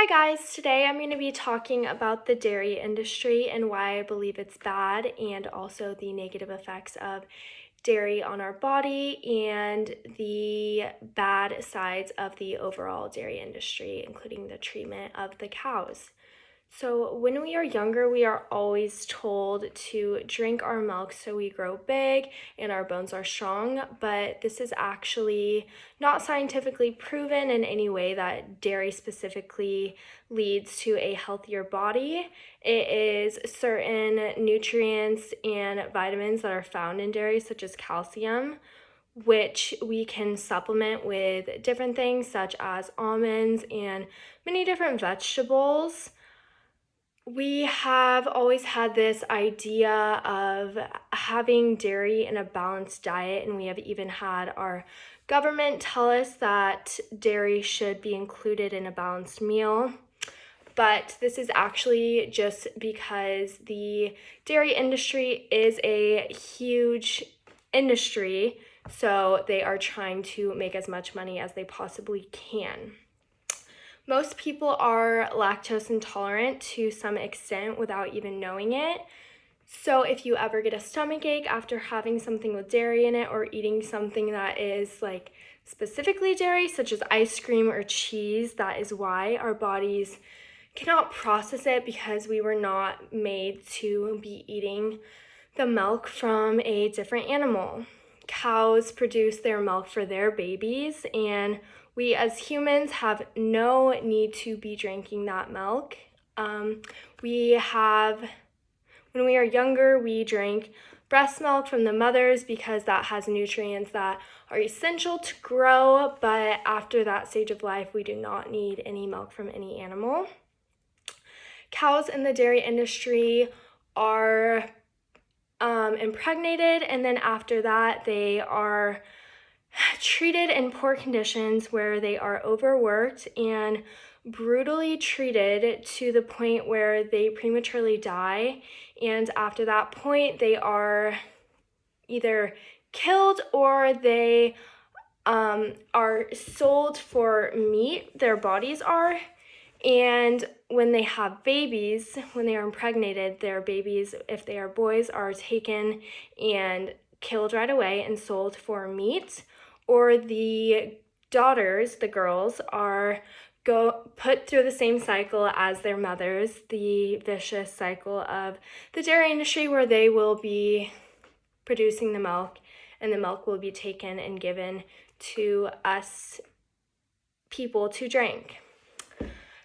Hi guys, today I'm going to be talking about the dairy industry and why I believe it's bad and also the negative effects of dairy on our body and the bad sides of the overall dairy industry, including the treatment of the cows. So, when we are younger, we are always told to drink our milk so we grow big and our bones are strong, but this is actually not scientifically proven in any way that dairy specifically leads to a healthier body. It is certain nutrients and vitamins that are found in dairy, such as calcium, which we can supplement with different things such as almonds and many different vegetables. We have always had this idea of having dairy in a balanced diet, and we have even had our government tell us that dairy should be included in a balanced meal. But this is actually just because the dairy industry is a huge industry, so they are trying to make as much money as they possibly can. Most people are lactose intolerant to some extent without even knowing it. So if you ever get a stomach ache after having something with dairy in it or eating something that is like specifically dairy, such as ice cream or cheese, that is why our bodies cannot process it because we were not made to be eating the milk from a different animal. Cows produce their milk for their babies, and we as humans have no need to be drinking that milk. When we are younger, we drink breast milk from the mothers because that has nutrients that are essential to grow, but after that stage of life, we do not need any milk from any animal. Cows in the dairy industry are impregnated, and then after that, they are treated in poor conditions where they are overworked and brutally treated to the point where they prematurely die. And after that point, they are either killed or they are sold for meat, their bodies are. And when they have babies, when they are impregnated, their babies, if they are boys, are taken and killed right away and sold for meat. Or the daughters, the girls, are put through the same cycle as their mothers, the vicious cycle of the dairy industry where they will be producing the milk and the milk will be taken and given to us people to drink.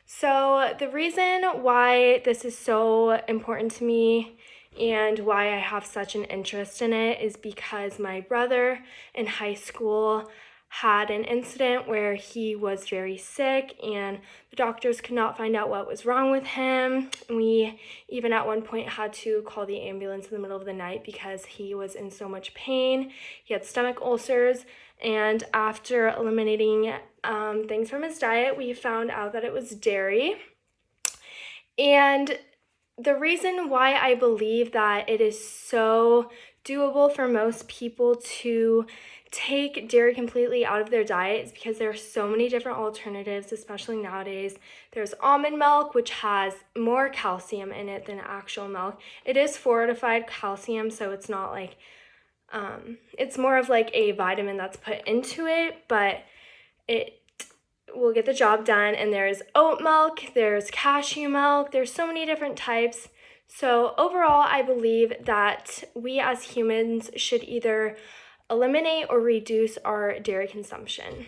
So the reason why this is so important to me and why I have such an interest in it is because my brother in high school had an incident where he was very sick and the doctors could not find out what was wrong with him. We even at one point had to call the ambulance in the middle of the night because he was in so much pain. He had stomach ulcers, and after eliminating things from his diet, we found out that it was dairy. And the reason why I believe that it is so doable for most people to take dairy completely out of their diet is because there are so many different alternatives, especially nowadays. There's almond milk, which has more calcium in it than actual milk. It is fortified calcium, so it's not like, it's more of like a vitamin that's put into it, but it will get the job done. And there's oat milk, there's cashew milk, there's so many different types. So overall, I believe that we as humans should either eliminate or reduce our dairy consumption.